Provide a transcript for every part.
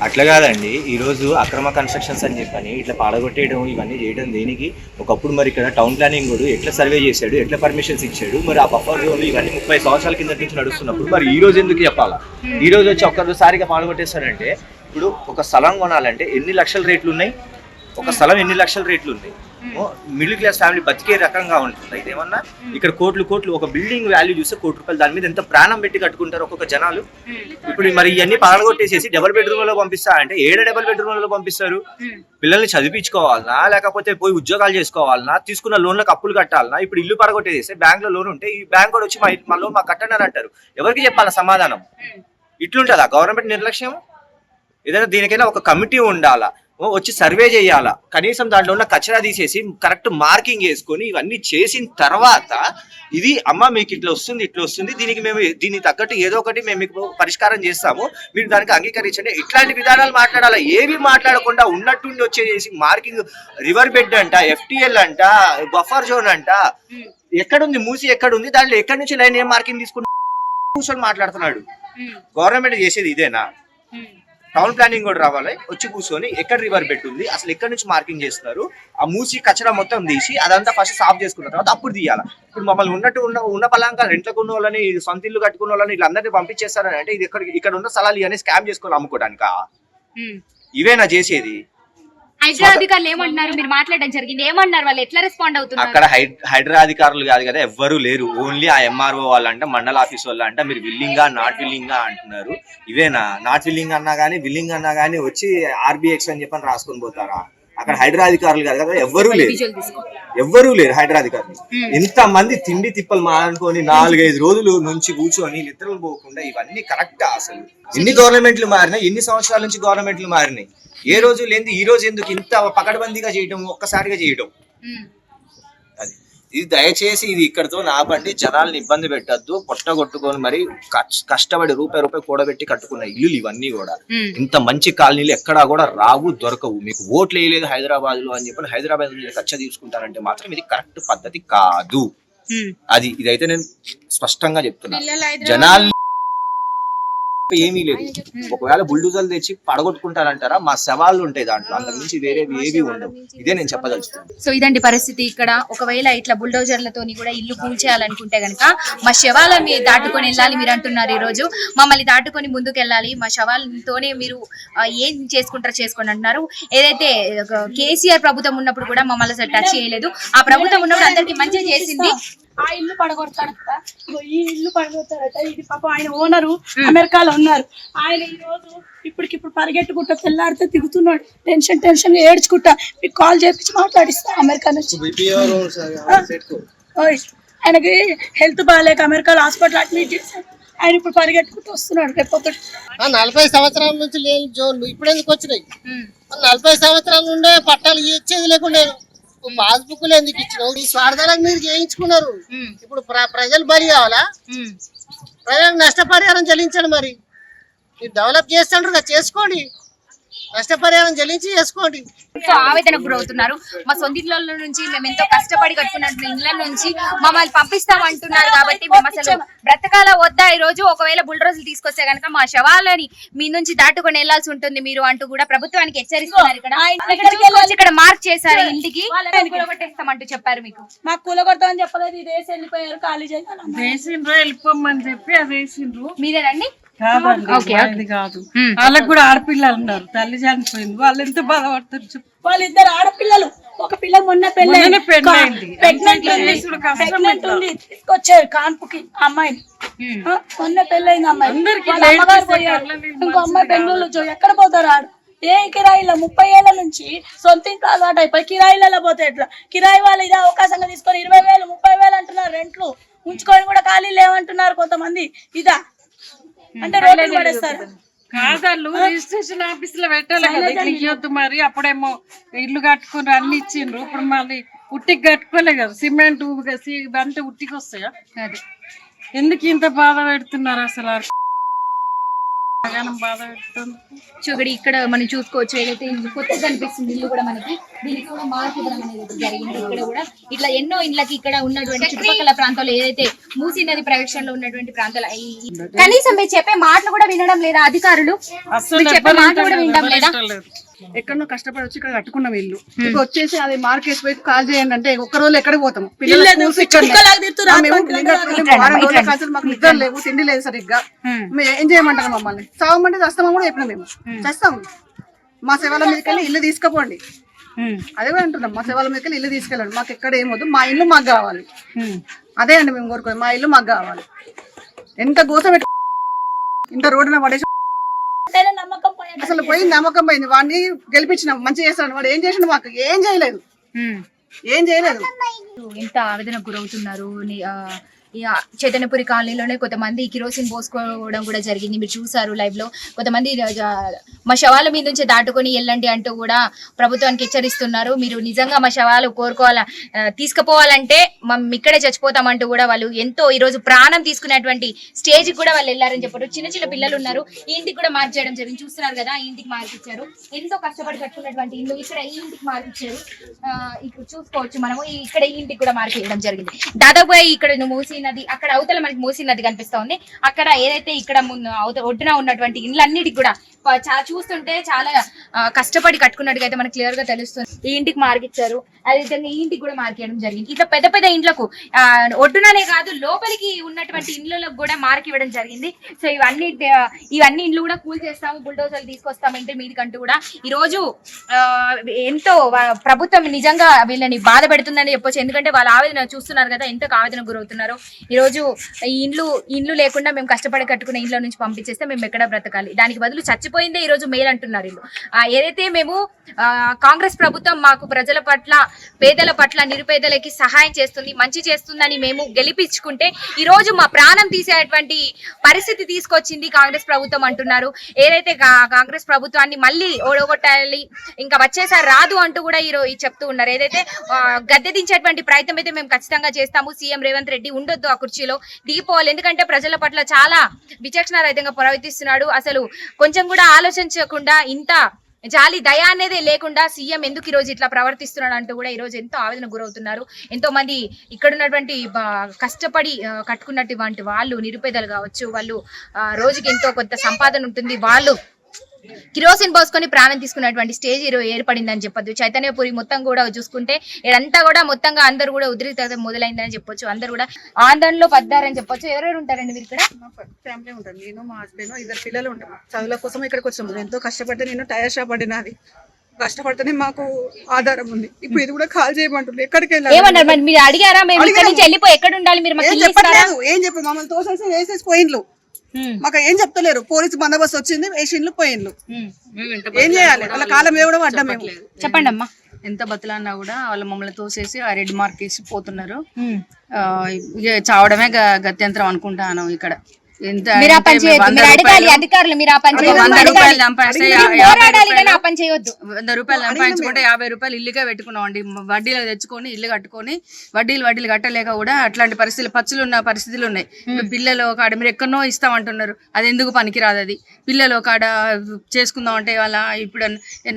అట్లా కాదండి. ఈరోజు అక్రమ కన్స్ట్రక్షన్స్ అని చెప్పని ఇట్లా పాడగొట్టేయడం ఇవన్నీ చేయడం దేనికి? ఒకప్పుడు మరి ఇక్కడ టౌన్ ప్లానింగ్ కూడా ఎట్లా సర్వే చేశాడు, ఎట్లా పర్మిషన్స్ ఇచ్చాడు, మరి ఆ బఫర్ జోన్లు ఇవన్నీ 30 సంవత్సరాల కింద నుంచి నడుస్తున్నప్పుడు మరి ఈ రోజు ఎందుకు చెప్పాలా? ఈ రోజు వచ్చి ఒక్కసారిగా పాడగొట్టేస్తాడంటే, ఇప్పుడు ఒక స్థలం కొనాలంటే ఎన్ని లక్షల రేట్లు ఉన్నాయి, ఒక స్థలం ఎన్ని లక్షల రేట్లు ఉన్నాయి. మిడిల్ క్లాస్ ఫ్యామిలీ బతికే రకంగా ఉంటుంది. ఇదేమన్నా ఇక్కడ కోట్లు ఒక బిల్డింగ్ వాల్యూ చూస్తే ₹1,00,00,000 దాని మీద ఎంత ప్రాణం పెట్టి కట్టుకుంటారు ఒక్కొక్క జనాలు. ఇప్పుడు మరి ఇవన్నీ పగలగొట్టేసేసి డబుల్ బెడ్రూమ్ లో పంపిస్తా అంటే డబుల్ బెడ్రూమ్ లో పంపిస్తారు? పిల్లల్ని చదివించుకోవాలనా, లేకపోతే పోయి ఉద్యోగాలు చేసుకోవాలనా, తీసుకున్న లోన్లకు అప్పులు కట్టాలనా? ఇప్పుడు ఇల్లు పడగొట్టేసేస్తే బ్యాంక్ లో లోన్ ఉంటే ఈ బ్యాంక్ కూడా వచ్చి మా లోన్ మాకు కట్టండి అని అంటారు. ఎవరికి చెప్పాలా సమాధానం? ఇట్లుంటుందా గవర్నమెంట్ నిర్లక్ష్యం? ఏదైనా దీనికైనా ఒక కమిటీ ఉండాలా, వచ్చి సర్వే చేయాలా, కనీసం దాంట్లో ఉన్న కచరా తీసేసి కరెక్ట్ మార్కింగ్ వేసుకొని ఇవన్నీ చేసిన తర్వాత ఇది అమ్మ మీకు ఇట్లా వస్తుంది, దీనికి తగ్గట్టు ఏదో ఒకటి మేము మీకు పరిష్కారం చేస్తాము, మీరు దానికి అంగీకరించండి, ఇట్లాంటి విధానాలు మాట్లాడాలా. ఏవి మాట్లాడకుండా ఉన్నట్టుండి వచ్చేసి మార్కింగ్, రివర్ బెడ్ అంట, FTL అంట, బఫర్ జోన్ అంట, ఎక్కడుంది మూసి, ఎక్కడుంది, దాంట్లో ఎక్కడి నుంచి లైన్ ఏం మార్కింగ్ తీసుకుంటూ మాట్లాడుతున్నాడు. గవర్నమెంట్ చేసేది ఇదేనా? టౌన్ ప్లానింగ్ కూడా రావాలి, వచ్చి కూర్చొని ఎక్కడ రివర్ బెడ్ ఉంది, అసలు ఎక్కడి నుంచి మార్కింగ్ చేస్తున్నారు, ఆ మూసి కచరా మొత్తం తీసి అదంతా ఫస్ట్ సాఫ్ చేసుకున్న తర్వాత అప్పుడు తీయాలి. ఇప్పుడు మమ్మల్ని ఉన్న పలాంగా రెంట్లకు ఉన్న వాళ్ళని, సొంత ఇల్లు కట్టుకున్న వాళ్ళని వీళ్ళందరినీ పంపించేస్తారని అంటే ఇది ఇక్కడ ఉన్న స్థలాలు ఇవన్నీ స్కామ్ చేసుకొని అమ్ముకోవడానికా? ఇవేనా చేసేది? హైడ్రా అధికారులు ఏమంటున్నారు? మీరు మాట్లాడడం జరిగింది, ఏమన్నారు? వాళ్ళు ఎట్లా రెస్పాండ్ అవుతున్నారు? అక్కడ హైడ్రా అధికారులు కాదు కదా, ఎవ్వరూ లేరు. ఓన్లీ ఆ MRO వాళ్ళంట, మండల ఆఫీస్ వాళ్ళంట మీరు విల్లింగా నాట్ విల్లింగా అంటున్నారు. ఇవేనా? నాట్ విల్లింగ్ అన్నా గానీ విల్లింగ్ అన్నా గానీ వచ్చి RBX అని చెప్పని రాసుకొని పోతారా? అక్కడ హైడ్రా అధికారులు కాదు కదా, ఎవ్వరూ లేరు హైడ్రా అధికారులు. ఇంత మంది తిండి తిప్పలు మానుకొని 4-5 రోజులు నుంచి కూర్చొని నిద్రలు పోకుండా ఇవన్నీ కరెక్టా? అసలు ఎన్ని గవర్నమెంట్లు మారినాయి, ఎన్ని సంవత్సరాల నుంచి గవర్నమెంట్లు మారినాయి, ఏ రోజు లేని ఈ రోజు ఎందుకు ఇంత పకడ్బందీగా చేయడం, ఒక్కసారిగా చేయడం? అది ఇది దయచేసి ఇది ఇక్కడతో నాపండి. జనాల్ని ఇబ్బంది పెట్టద్దు. పొట్టగొట్టుకొని మరి కష్టపడి రూపాయి కూడబెట్టి కట్టుకున్న ఇల్లులు ఇవన్నీ కూడా ఇంత మంచి కాలనీలు ఎక్కడా కూడా రావు, దొరకవు. మీకు ఓట్లు వేయలేదు హైదరాబాద్ లో అని చెప్పి హైదరాబాద్ మీద కచ్చ తీసుకుంటారంటే మాత్రం ఇది కరెక్ట్ పద్ధతి కాదు. ఇదైతే నేను స్పష్టంగా చెప్తున్నా. జనాల్ని ఏమీ లేదు. ఒకవేళ బుల్డోజర్లు తెచ్చి పడగొట్టుకుంటారంటారా? మా సవాళ్ళు ఉంటాయి దాంట్లో, అంతకు మించి వేరే ఏవి ఉండవు. ఇదే నేను చెప్పదలుచుకున్నాను. సో ఇదండి పరిస్థితి ఇక్కడ. ఒకవేళ ఇట్లా బుల్డోజర్లతోని కూడా ఇల్లు కూల్చేయాలనుకుంటే గనక మా శవాలని దాటుకొని వెళ్ళాలి మీరు అంటున్నారు. ఈ రోజు మమ్మల్ని దాటుకొని ముందుకు వెళ్ళాలి, మా శవాలతోనే మీరు ఏం చేసుకుంటారో చేసుకోండి అంటున్నారు. ఏదైతే కేసీఆర్ ప్రభుత్వం ఉన్నప్పుడు కూడా మమ్మల్ని అసలు టచ్ చేయలేదు. ఆ ప్రభుత్వం ఉన్నప్పుడు అందరికి మంచిగా చేసింది. ఆ ఇల్లు పడగొడతాడట, ఈ ఇల్లు పడగొడతాడట. ఇది పాపం ఆయన ఓనరు అమెరికాలో ఉన్నారు. ఆయన ఈ రోజు ఇప్పటికిప్పుడు పరిగెట్టుకుంటా తెల్లాడితే దిగుతున్నాడు, టెన్షన్ ఏడ్చుకుంటా. మీకు కాల్ చేపించి మాట్లాడిస్తా అమెరికా నుంచి. ఆయనకి హెల్త్ బాగాలేక అమెరికాలో హాస్పిటల్ అడ్మిట్ చేశారు. ఆయన ఇప్పుడు పరిగెట్టుకుంటూ వస్తున్నాడు. రేపు 40 సంవత్సరాల నుంచి లేని జోన్లు ఇప్పుడు ఎందుకు వచ్చినాయి? 40 సంవత్సరాల నుండే పట్టాలు ఇచ్చేది లేకుండా పాస్బుక్లు ఎందుకు ఇచ్చినావు? ఈ స్వార్థాలకు మీరు చేయించుకున్నారు. ఇప్పుడు ప్రజలు బలి కావాలా? ప్రజలకు నష్టపరిహారం చెల్లించండి. మరి మీరు డెవలప్ చేస్తుండ్రు కదా, చేసుకోండి. నష్టపరిహారం చెల్లించి చేసుకోండి. ఆవేదనకు గురవుతున్నారు. మా సొంత ఇళ్ళ నుంచి మేము ఎంతో కష్టపడి కట్టుకున్న ఇళ్ళ నుంచి మమ్మల్ని పంపిస్తామంటున్నారు. కాబట్టి మేము అసలు బ్రతకాల వద్దా ఈ రోజు? ఒకవేళ బుల్డోజర్లు తీసుకొస్తే కనుక మా శవాలని మీ నుంచి దాటుకొని వెళ్లాల్సి ఉంటుంది మీరు అంటూ కూడా ప్రభుత్వానికి హెచ్చరిస్తున్నారు. ఇక్కడ మార్క్ చేశారు, ఇంటికి కూలగొట్టేస్తామంటూ చెప్పారు. మీకు మాకు కూలగొడతామని చెప్పలేదు. ఇది వేసి వెళ్ళిపోయారు, ఖాళీ చేసిండ్రు, వెళ్ళిపోమని చెప్పి అది వేసిండ్రు. మీరేనండి? కాదు, వాళ్ళకి కూడా ఆడపిల్లలు ఉన్నారు. తల్లి చనిపోయింది, వాళ్ళు ఎంత బాధపడుతారు. వాళ్ళిద్దరు ఆడపిల్లలు, ఒక పిల్ల మొన్న ప్రెగ్నెంట్ ఉంది, తీసుకొచ్చారు కాన్పుకి అమ్మాయిని. మొన్న పెళ్ళైంది అమ్మాయి, అమ్మగారు పోయారు. ఇంకో అమ్మాయి బెంగళూరు. ఎక్కడ పోతారు? ఆడు ఏ కిరాయిలో 30 ఏళ్ల నుంచి సొంత ఇంట్లో అలవాటు అయిపోయి కిరాయిలలో పోతే ఎట్లా? కిరాయి వాళ్ళు ఇదే అవకాశంగా తీసుకొని 20,000 30,000 అంటున్నారు. రెంట్లు ఉంచుకొని కూడా ఖాళీ లేవంటున్నారు కొంతమంది. ఇదా అంటే రోడ్డు పడేస్తారు. కాదాళ్ళు రిజిస్ట్రేషన్ ఆఫీస్ లో పెట్టాలి కదా, ఇవ్వద్దు. మరి అప్పుడేమో ఇల్లు కట్టుకుని అన్ని ఇచ్చిండ్రు, ఇప్పుడు మళ్ళీ ఉట్టికి కట్టుకోలే కదా. సిమెంట్ అంటే ఉట్టికి వస్తాయా? అది ఎందుకు ఇంత బాధ పెడుతున్నారు అసలు? బాధ పెడుతుంది. సో ఇక్కడ మనం చూసుకోవచ్చు ఏదైతే ఇల్లు కొత్తగా కనిపిస్తుంది ఇల్లు కూడా మనకి దీనికి కూడా మార్పు ఇవ్వడం అనేది జరిగింది. ఇక్కడ కూడా ఇట్లా ఎన్నో ఇళ్ళకి ఇక్కడ ఉన్నటువంటి చుట్టుపక్కల ప్రాంతాల్లో ఏదైతే మూసీ నది ప్రవేశంలో ఉన్నటువంటి ప్రాంతాలు కనీసం మీరు చెప్పే మాటలు కూడా వినడం లేదా అధికారులు? మీరు చెప్పే మాటలు కూడా వినడం లేదా? ఎక్కడో కష్టపడి వచ్చి ఇక్కడ కట్టుకున్నాం ఇల్లు, ఇప్పుడు వచ్చేసి అది మార్కెట్ పోయి కాల్ చేయండి అంటే ఒక్క రోజు ఎక్కడికి పోతాం? పిల్లలు మాకు నిద్ర లేవు, తిండి లేదు సరిగ్గా, మేము ఏం చేయమంటారు మమ్మల్ని? చావమంటే చస్తామని కూడా చెప్పినాం, మేము చేస్తాం. మా సేవల మీదకి వెళ్ళి ఇల్లు తీసుకుపోండి, అదే కూడా అంటున్నాం. మా సేవల మీదకి వెళ్ళి ఇల్లు తీసుకెళ్ళండి, మాకు ఎక్కడ ఏమొద్దు, మా ఇల్లు మాకు కావాలి. అదే అండి మేము కోరుకోవాలి, మా ఇల్లు మాకు కావాలి. ఎంత గోసం ఇంత రోడ్డున పడేసి అసలు పోయింది, నమ్మకం పోయింది. వాడిని గెలిపించినాం, మంచిగా చేస్తాడు. వాడు ఏం చేసిండు? మాకు ఏం చేయలేదు. ఎంత ఆవేదనకు గురవుతున్నారు. చైతన్యపురి కాలనీలోనే కొంతమంది కిరోసిన్ పోసుకోవడం కూడా జరిగింది. మీరు చూసారు లైవ్ లో. కొంతమంది మా శవాల మీద నుంచి దాటుకొని వెళ్ళండి అంటూ కూడా ప్రభుత్వానికి హెచ్చరిస్తున్నారు. మీరు నిజంగా మా శవాలు తీసుకుపోవాలంటే మేము ఇక్కడే చచ్చిపోతామంటూ కూడా వాళ్ళు ఎంతో ఈ రోజు ప్రాణం తీసుకునేటువంటి స్టేజ్ కూడా వాళ్ళు వెళ్ళారని చెప్పారు. చిన్న చిన్న పిల్లలు ఉన్నారు. ఈ ఇంటికి కూడా మార్క్ చేయడం జరిగింది. చూస్తున్నారు కదా, ఈ ఇంటికి మార్క్ ఇచ్చారు. ఎంతో కష్టపడి కట్టుకున్నటువంటి ఇల్లు ఇక్కడ ఈ ఇంటికి మార్క్ ఇచ్చారు. ఇప్పుడు చూసుకోవచ్చు మనము ఇక్కడ ఈ ఇంటికి కూడా మార్క్ చేయడం జరిగింది. దాదాపు ఇక్కడ మూసీ నది, అక్కడ అవతల మనకి మూసీ నది కనిపిస్తా ఉంది. అక్కడ ఏదైతే ఇక్కడ ఒడ్డున ఉన్నటువంటి ఇళ్ళన్నిటికి కూడా చూస్తుంటే చాలా కష్టపడి కట్టుకున్నట్టుగా అయితే మనకు క్లియర్ గా తెలుస్తుంది. ఈ ఇంటికి మార్కిచ్చారు, అదేవిధంగా ఈ ఇంటికి కూడా మార్కేయడం జరిగింది. ఇట్లా పెద్ద పెద్ద ఇండ్లకు ఒడ్డుననే కాదు లోపలికి ఉన్నటువంటి ఇండ్లకు కూడా మార్క్ ఇవ్వడం జరిగింది. సో ఇవన్నీ ఇండ్లు కూడా కూల్ చేస్తాము, బుల్డోజర్లు తీసుకొస్తాము ఇంటి మీదకంటూ కూడా ఈ రోజు ఎంతో ప్రభుత్వం నిజంగా వీళ్ళని బాధ పెడుతుందని చెప్పొచ్చు. ఎందుకంటే వాళ్ళ ఆవేదన చూస్తున్నారు కదా, ఎంతో ఆవేదన గురవుతున్నారు. ఈ రోజు ఈ ఇండ్లు లేకుండా మేము కష్టపడి కట్టుకున్న ఇంట్లో నుంచి పంపించేస్తే మేము ఎక్కడ బ్రతకాలి? దానికి బదులు చచ్చిపోయిందే ఈ రోజు మేలు అంటున్నారు వీళ్ళు. ఏదైతే మేము కాంగ్రెస్ ప్రభుత్వం మాకు ప్రజల పట్ల, పేదల పట్ల, నిరుపేదలకి సహాయం చేస్తుంది, మంచి చేస్తుందని మేము గెలిపించుకుంటే ఈ రోజు మా ప్రాణం తీసేటువంటి పరిస్థితి తీసుకొచ్చింది కాంగ్రెస్ ప్రభుత్వం అంటున్నారు. ఏదైతే కాంగ్రెస్ ప్రభుత్వాన్ని మళ్ళీ ఓడగొట్టాలి, ఇంకా వచ్చేసారి రాదు అంటూ కూడా ఈరోజు చెప్తూ ఉన్నారు. ఏదైతే గద్దె దించేటువంటి ప్రయత్నం అయితే మేము ఖచ్చితంగా చేస్తాము. సీఎం రేవంత్ రెడ్డి ఉండొద్దు ఆ కుర్చీలో, దిగిపోవాలి. ఎందుకంటే ప్రజల పట్ల చాలా విచక్షణ రహితంగా ప్రవర్తిస్తున్నాడు. అసలు కొంచెం కూడా ఆలోచించకుండా, ఇంత జాలి దయ అనేది లేకుండా సీఎం ఎందుకు ఈ రోజు ఇట్లా ప్రవర్తిస్తున్నాడు అంటూ కూడా ఈ రోజు ఎంతో ఆవేదన గురవుతున్నారు. ఎంతో మంది ఇక్కడ ఉన్నటువంటి కష్టపడి కట్టుకున్నటువంటి వాళ్ళు, నిరుపేదలు కావచ్చు, వాళ్ళు రోజుకి ఎంతో కొంత సంపాదన ఉంటుంది, వాళ్ళు కిరోసిన్ పోసుకొని ప్రాణం తీసుకున్నటువంటి స్టేజ్ ఈరోజు ఏర్పడిందని చెప్పొచ్చు. చైతన్యపురి మొత్తం కూడా చూసుకుంటే ఇదంతా కూడా మొత్తంగా అందరూ కూడా ఉద్రిక్తత మొదలైందని చెప్పొచ్చు. అందరూ కూడా ఆందోళనలో పడ్డారని చెప్పొచ్చు. ఎవరెవరు ఉంటారండి మీరు ఇక్కడ? ఫ్యామిలీ ఉంటారు, నేను, మా హస్బెండ్, 2 పిల్లలు ఉంటారు. చదువుల కోసం ఇక్కడికి వచ్చాము. ఎంతో కష్టపడితే, నేను టైర్ షాప్ పడినది, కష్టపడితేనే మాకు ఆధారం ఉంది. ఇప్పుడు ఇది కూడా కాల్ చేయమంటుంది. ఎక్కడికి వెళ్ళాలి? మీరు అడిగారా? మేము ఇక్కడ నుంచి వెళ్ళిపోయి ఎక్కడ ఉండాలి? మీరు ఏం చెప్పి మమ్మల్ని తోసేసి వేసేసి పోయిండ్లు. మాకు ఏం చెప్తలేరు. పోలీసు బందోబస్తు వచ్చింది, వేసిండ్లు, పోయిండ్లు. ఏం చేయాలి? వాళ్ళ కాలం ఏవడం అడ్డం. మేము చెప్పండి అమ్మా. ఎంత బతులన్నా కూడా వాళ్ళు మమ్మల్ని తోసేసి ఆ రెడ్ మార్క్ వేసి పోతున్నారు. ఇక చావడమే గత్యంతరం అనుకుంటాను. ఇక్కడ ఎంత 100 రూపాయలు సంపాదించుకుంటే 50 రూపాయలు ఇల్లుగా పెట్టుకున్నాం అండి. వడ్డీలు తెచ్చుకొని ఇల్లు కట్టుకొని వడ్డీలు కట్టలేక కూడా అట్లాంటి పరిస్థితులు, పచ్చులున్న పరిస్థితులు ఉన్నాయి. పిల్లలు కాడ మీరు ఎక్కడనో ఇస్తామంటున్నారు, అది ఎందుకు పనికిరాదు? అది పిల్లలు కాడ చేసుకుందాం అంటే వాళ్ళ ఇప్పుడు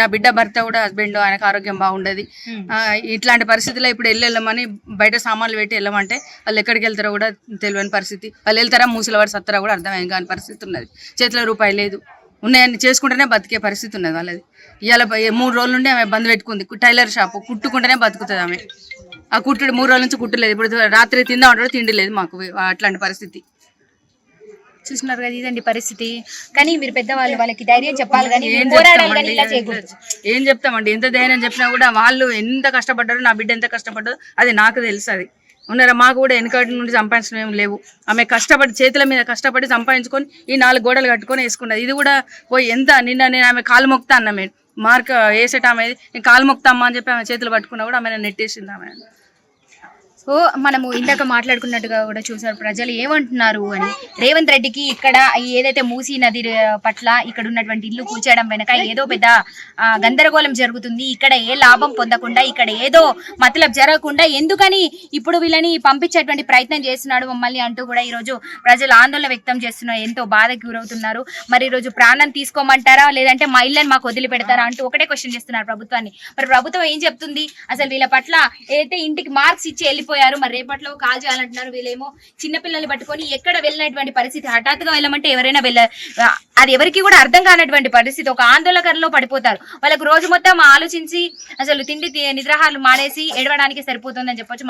నా బిడ్డ భర్త కూడా హస్బెండ్, ఆయనకు ఆరోగ్యం బాగుండదు. ఇట్లాంటి పరిస్థితుల్లో ఇప్పుడు వెళ్ళమని బయట సామాన్లు పెట్టి వెళ్ళమంటే వాళ్ళు ఎక్కడికి వెళ్తారో కూడా తెలియని పరిస్థితి. వాళ్ళు వెళ్తారా మూసలవాడు సత్తరా కూడా అర్థమేం కాని పరిస్థితి ఉన్నది. చేతిలో రూపాయి లేదు, ఉన్నాయని చేసుకుంటేనే బతికే పరిస్థితి ఉన్నది వాళ్ళది. ఇవాళ 3 రోజుల నుండి ఆమె బంద్ పెట్టుకుంది. టైలర్ షాపు, కుట్టుకుంటేనే బతుకుతుంది ఆమె. ఆ కుట్టుడు 3 రోజుల నుంచి కుట్టలేదు. ఇప్పుడు రాత్రి తిందా ఉంటాడు, తిండి లేదు మాకు. అట్లాంటి పరిస్థితి చూస్తున్నారు కదా, ఇదండి పరిస్థితి. కానీ మీరు పెద్దవాళ్ళు, వాళ్ళకి ధైర్యం చెప్పాలి కానీ పోరాడాలి కానీ ఇలా చేయకూడదు. ఏం చెప్తామండి? ఎంత ధైర్యం చెప్పినా కూడా వాళ్ళు ఎంత కష్టపడ్డారో, నా బిడ్డ ఎంత కష్టపడ్డారో అది నాకు తెలుసు. అది ఉన్నారా? మాకు కూడా వెనకటి నుండి సంపాదించడం ఏం లేవు. ఆమె కష్టపడి చేతుల మీద కష్టపడి సంపాదించుకొని ఈ 4 గోడలు కట్టుకొని వేసుకున్నది. ఇది కూడా పోయి ఎంత నేను ఆమె కాలు మొక్తా అన్న, మేము మార్క్ వేసేట ఆమె నేను కాలు మొక్తా అమ్మ అని చెప్పి ఆమె చేతులు పట్టుకున్నా కూడా ఆమె నెట్టేసింది. ఆమె మనము ఇందాక మాట్లాడుకున్నట్టుగా కూడా చూసారు ప్రజలు ఏమంటున్నారు అని. రేవంత్ రెడ్డికి ఇక్కడ ఏదైతే మూసీ నది పట్ల ఇక్కడ ఉన్నటువంటి ఇల్లు కూల్చేయడం వెనక ఏదో పెద్ద గందరగోళం జరుగుతుంది, ఇక్కడ ఏ లాభం పొందకుండా, ఇక్కడ ఏదో మతలబ్ జరగకుండా ఎందుకని ఇప్పుడు వీళ్ళని పంపించేటువంటి ప్రయత్నం చేస్తున్నాడు మమ్మల్ని అంటూ కూడా ఈరోజు ప్రజలు ఆందోళన వ్యక్తం చేస్తున్నారు, ఎంతో బాధకు గురవుతున్నారు. మరి ఈరోజు ప్రాణం తీసుకోమంటారా లేదంటే మా ఇళ్ళని మాకు వదిలిపెడతారా అంటూ ఒకటే క్వశ్చన్ చేస్తున్నారు ప్రభుత్వాన్ని. మరి ప్రభుత్వం ఏం చెప్తుంది అసలు వీళ్ళ పట్ల? అయితే ఇంటికి మార్క్స్ ఇచ్చి వెళ్ళిపోయారు, మరి రేపట్లో కాల్ చేయాలంటున్నారు. వీళ్ళేమో చిన్నపిల్లల్ని పట్టుకొని ఎక్కడ వెళ్ళినటువంటి పరిస్థితి, హఠాత్తుగా వెళ్ళమంటే ఎవరైనా అది ఎవరికి కూడా అర్థం కానటువంటి పరిస్థితి. ఒక ఆందోళనలో పడిపోతారు. వాళ్ళకు రోజు మొత్తం ఆలోచించి అసలు తిండి నిద్రాహారాలు మానేసి ఏడవడానికి సరిపోతుందని చెప్పొచ్చు.